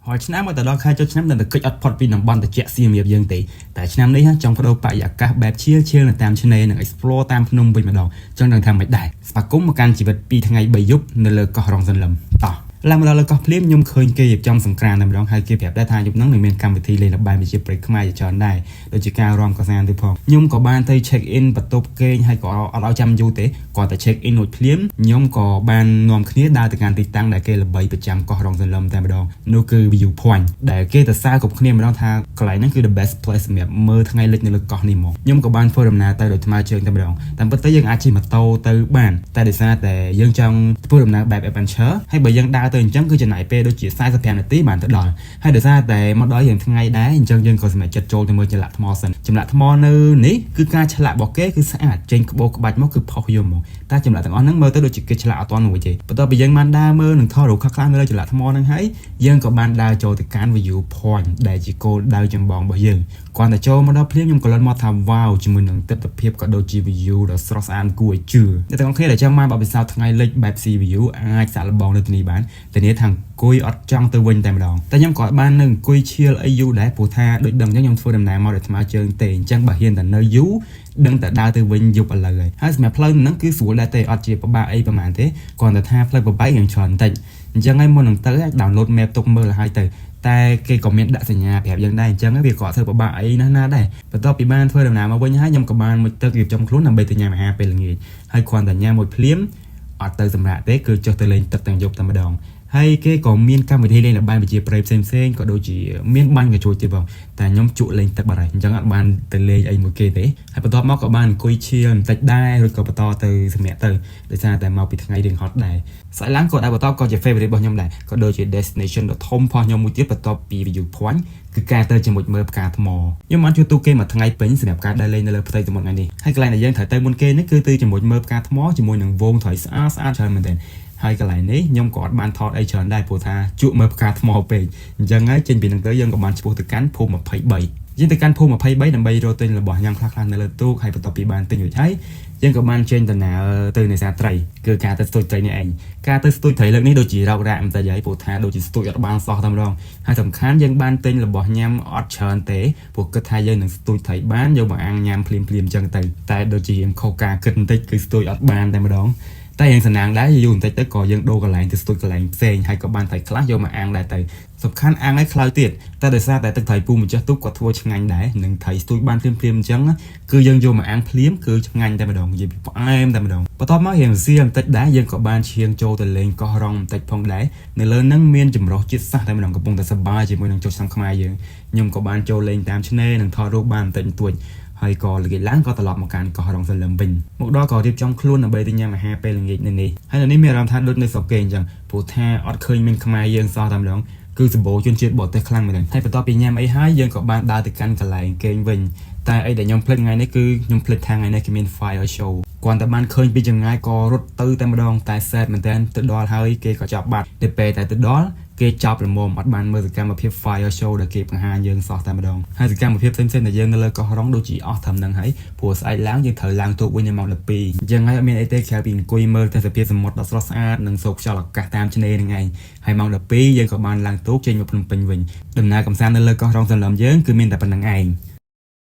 ហើយឆ្នាំមកដល់ខែចុងឆ្នាំនៅកិច្ចអត់ផុតពីតំបន់ត្រជាក់សៀមរាបយើងទេតែឆ្នាំនេះចង់បដូរបរិយាកាសបែបឈៀលនៅតាមឆ្នេរនិង explore តាមភ្នំវិញម្ដងចង់ដឹងថាមិនដែរស្វាគមន៍មកកាន់ជីវិត2ថ្ងៃ3យប់នៅលើកោះរងសន្លឹមតោះឡើងមកដល់លើកោះភ្លាមខ្ញុំឃើញគេរៀបចំសង្ក្រាន្តតែម្ដងហើយគេប្រាប់ដែរថាយប់ហ្នឹងនឹងមានកម្មវិធីលេងល្បែងវិជាប្រិយខ្មែរជាច្រើនដែរដូចជាការរាំកម្សាន្តទៅផងខ្ញុំក៏បានទៅ check in បន្ទប់គេងហើយក៏អត់ឲ្យចាំយូរទេគាត់តែ check in រួចភ្លាមខ្ញុំក៏បាននាំគ្នាដើរទៅកាន់ទីតាំងដែលគេល្បីប្រចាំកោះរងសន្លឹមតែម្ដងនោះគឺ View Point ដែលគេទៅសើគ្រប់គ្នាម្ដងថាកន្លែងហ្នឹងគឺ the best place សម្រាប់មើលថ្ងៃលិចនៅលើកោះនេះហ្មងខ្ញុំក៏បានធ្វើដំណើរទៅដោយថ្មើរជើងតែម្ដងតាមពិតទៅយើងអាចជិះម៉ូតូទៅបានតែដោយសារតែយើងចង់ធ្វើដំណើរបែប adventure ហើយបើយើងដើរទៅអញ្ចឹងគឺចំណាយពេលដូចជា45នាទីបានទៅដល់ហើយដោយសារតែមកដល់យើងថ្ងៃដែរអញ្ចឹងយើងក៏សម្រេចចិត្តចូលទៅមើលចម្លាក់ថ្មសិនចម្លាក់ថ្មនៅនេះគឺការឆ្លាក់របស់គេគឺស្អាតចេញក្បូរក្បាច់មកគឺផុសយំមកតែចម្លាក់ទាំងអស់ហ្នឹងមើលទៅដូចជាគេឆ្លាក់អត់ទាន់រួចទេបន្ទាប់ពីយើងបានដើរមើលនិងថតរូបខ្លះៗនៅលើចម្លាក់ថ្មហ្នឹងហើយយើងក៏បានដើរចូលទៅកាន់ View Point ដែលជាគោលដៅចម្បងរបស់យើងគាត់តែចូលមកដល់ភ្លាមខ្ញុំក៏លន់មកថា wow ជាមួយនឹងទិដ្ឋភាពក៏ដូចជា view ដ៏ស្រស់ស្អាតគួរឲ្យជឿអ្នកទាំងអស់គ្នាដែលចង់បានបទពិសោធន៍ថ្ងៃលិចបែប sea view អាចសាកល្បងនៅទីនេះបានតែនេះថាអង្គុយអត់ចង់ទៅវិញតែម្ដងតែខ្ញុំក៏បាននឹងអង្គុយឈៀលអីយូរដែរព្រោះថាដូចដឹងអញ្ចឹងខ្ញុំធ្វើដំណើរមកដោយថ្មើរជើងទេអញ្ចឹងបើហ៊ានតែនៅយូរដឹងតែដើរទៅវិញយប់ឥឡូវហើយសម្រាប់ផ្លូវហ្នឹងគឺស្រួលដែរទេអត់ជាពិបាកអីប្រហែលទេគ្រាន់តែថាផ្លូវប្របែកយ៉ាងច្រើនបន្តិចអញ្ចឹងហើយមុននឹងទៅអាច download map ទុកមើលឲ្យទៅតែគេក៏មានដាក់សញ្ញាប្រាប់យើងដែរអញ្ចឹងវាក៏ធ្វើពិបាកអីណាស់ដែរបន្ទាប់ពីបានធ្វើដំណើរមកវិញហើយខ្ញុំក៏បានមុជទឹករៀបចំខ្លួនដើម្បីទៅញ៉ាំអាហារពេលល្ងាចហើយគ្រាន់តែញ៉ាំមួយភ្លាមអត់ទៅសម្រាប់ទេគឺចុះទៅលេងទឹកទាំងយប់តែម្ដងហើយគេក៏មានកម្មវិធីលេងល្បែងវិជាប្រិយផ្សេងៗក៏ដូចជាមានបាញ់កញ្ជួយទៀតផងតែខ្ញុំជក់លេងទឹកបាត់ហើយអញ្ចឹងអត់បានទៅលេងអីមួយគេទេហើយបន្ទាប់មកក៏បានអង្គុយឈៀលបន្តិចដែររួចក៏បន្តទៅសម្រាប់ទៅដោយសារតែមកពីថ្ងៃរៀងហត់ដែរស្អែកឡើងក៏ដែរបន្តក៏ជា favorite របស់ខ្ញុំដែរក៏ដូចជា destination ដ៏ធំផងខ្ញុំមួយទៀតបន្ទាប់ពី View Point គឺការទៅជាមួយមើលផ្កាថ្មខ្ញុំបានជួបទូគេមួយថ្ងៃពេញសម្រាប់ការដើរលេងនៅលើផ្ទៃសមុទ្រថ្ងៃនេះហើយកន្លែងដែលយើងត្រូវទៅមុនគេនេះគឺទៅជាមួយមើលផ្កាថ្មជាមួយនឹងវងត្រីស្អាតច្រើនមែនទែនហើយកន្លែងនេះខ្ញុំក៏អត់បានថតអីច្រើនដែរព្រោះថាជក់មើលផ្កាថ្មពេកអញ្ចឹងហើយចេញពីនឹងទៅយើងក៏បានឆ្ពោះទៅកាន់ភូមិ23យើងទៅកាន់ភូមិ23ដើម្បីរកទិញរបស់ញ៉ាំខ្លះៗនៅលើទូកហើយបន្ទាប់ពីបានទិញរួចហើយយើងក៏បានចេញដំណើរទៅនេសាទត្រីគឺការទៅស្ទូចត្រីនេះឯងការទៅស្ទូចត្រីលើកនេះដូចជារោគរ៉ាក់បន្តិចហើយព្រោះថាដូចជាស្ទូចអត់បានសោះតែម្ដងហើយសំខាន់យើងបានទិញរបស់ញ៉ាំអត់ច្រើនទេព្រោះគិតថាយើងនឹងស្ទូចត្រីបានយកមកអាំងញ៉ាំភ្លាមៗអញ្ចឹងទៅតែដូចជាយើងខុសការគិតបន្តិចគឺស្ទូចអត់បានតែម្ដងតែយើងសំណាងដែរយូរបន្តិចទៅក៏យើងដូរកន្លែងទៅស្ទូចកន្លែងផ្សេងហើយក៏បានត្រីខ្លះយកមកអាំងដែរទៅសំខាន់អាំងឲ្យខ្លៅទៀតតែដោយសារតែទឹកត្រីពូម្ចាស់ទូកក៏ធ្វើឆ្ងាញ់ដែរនឹងត្រីស្ទូចបានភ្លាមៗអញ្ចឹងគឺយើងយកមកអាំងភ្លាមគឺឆ្ងាញ់តែម្ដងនិយាយពីផ្អែមតែម្ដងបន្ទាប់មករៀងសៀបន្តិចដែរយើងក៏បានឈានចូលទៅលេងកោះរងបន្តិចផងដែរនៅលើហ្នឹងមានចម្រុះជាតិសាសន៍តែម្ដងកំពុងតែសប្បាយជាមួយនឹងចុចសាំខ្មែរយើងខ្ញុំក៏បានចូលលេងតាមឆ្នេរនិងថតរូបបានបន្តិចបន្តួចហើយក៏ល្ងាចឡើងក៏ត្រឡប់មកកាន់កោះរងសន្លឹមវិញមកដល់ក៏រៀបចំខ្លួនដើម្បីទៅញ៉ាំអាហារពេលល្ងាចនៅនេះហើយនៅនេះមានអារម្មណ៍ថាដូចនៅស្រុកគេអញ្ចឹងព្រោះថាអត់ឃើញមានខ្មែរយើងសោះតែម្ដងគឺសម្បូរជនជាតិបរទេសខ្លាំងមែនហើយបន្ទាប់ពីញ៉ាំអីហើយយើងក៏បានដើរទៅកាន់កន្លែងគេងវិញតែអីដែលខ្ញុំភ្លេចថ្ងៃនេះគឺខ្ញុំភ្លេចថាថ្ងៃនេះគេមាន fire show គាត់តែបានឃើញពីចម្ងាយក៏រត់ទៅតែម្ដងតែសែតមែនតើទៅដល់ហើយគេក៏ចាប់បាត់ទៅពេលតែទៅដល់គេចាប់ល្មមអត់បានមើលសកម្មភាព fire show ដែលគេបង្ហាញយើងសោះតែម្ដងហើយសកម្មភាពផ្សេងៗដែលយើងនៅលើកោះរងដូចជាអស់ត្រឹមហ្នឹងហើយព្រោះស្អែកឡើងយើងត្រូវឡើងទូកវិញនៅម៉ោង 12 អញ្ចឹងហើយអត់មានអីទេក្រៅពីអង្គុយមើលទេសភាពសមុទ្រដ៏ស្រស់ស្អាតនិងសូកខ្យល់អាកាសតាមឆ្នេរហ្នឹងឯងហើយម៉ោង 12 យើងក៏បានឡើងទូកចេញមកភ្នំពេញវិញដំណើរកម្សាន្តនៅលើកោះរងសន្លឹមយើងគឺមានតែប៉ុណ្្នឹងឯង